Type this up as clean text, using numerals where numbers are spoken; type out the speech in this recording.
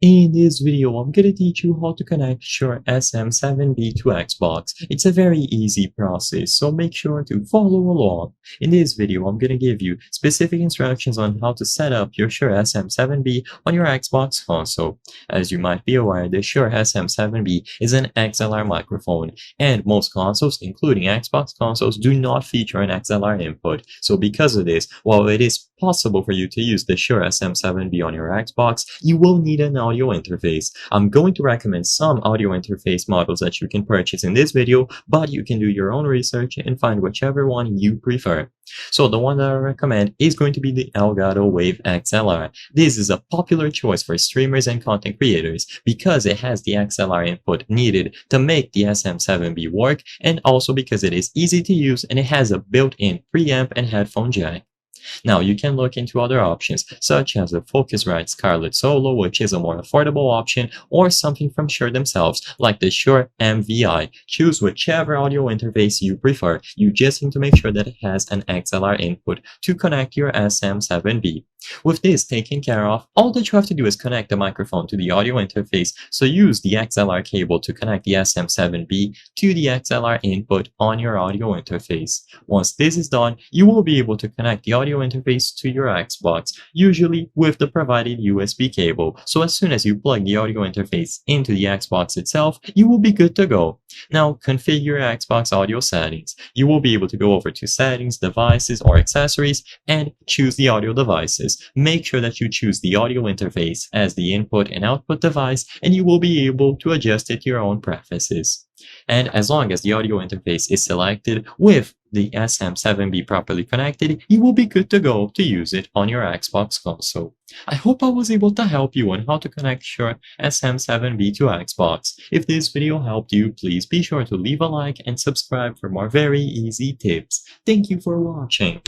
In this video, I'm gonna teach you how to connect Shure SM7B to Xbox. It's a very easy process, so make sure to follow along. In this video, I'm gonna give you specific instructions on how to set up your Shure SM7B on your Xbox console. As you might be aware, the Shure SM7B is an XLR microphone, and most consoles, including Xbox consoles, do not feature an XLR input. So because of this, while it is possible for you to use the Shure SM7B on your Xbox, you will need an audio interface. I'm going to recommend some audio interface models that you can purchase in this video, but you can do your own research and find whichever one you prefer. So the one that I recommend is going to be the Elgato Wave XLR. This is a popular choice for streamers and content creators because it has the XLR input needed to make the SM7B work, and also because it is easy to use and it has a built-in preamp and headphone jack. Now, you can look into other options, such as the Focusrite Scarlett Solo, which is a more affordable option, or something from Shure themselves, like the Shure MVI. Choose whichever audio interface you prefer. You just need to make sure that it has an XLR input to connect your SM7B. With this taken care of, all that you have to do is connect the microphone to the audio interface, so use the XLR cable to connect the SM7B to the XLR input on your audio interface. Once this is done, you will be able to connect the audio interface to your Xbox, usually with the provided USB cable. So as soon as you plug the audio interface into the Xbox itself, you will be good to go. Now, configure your Xbox audio settings. You will be able to go over to Settings, Devices, or Accessories, and choose the audio devices. Make sure that you choose the audio interface as the input and output device, and you will be able to adjust it to your own preferences. And as long as the audio interface is selected with the SM7B properly connected, you will be good to go to use it on your Xbox console. I hope I was able to help you on how to connect Shure SM7B to Xbox. If this video helped you, please be sure to leave a like and subscribe for more very easy tips. Thank you for watching.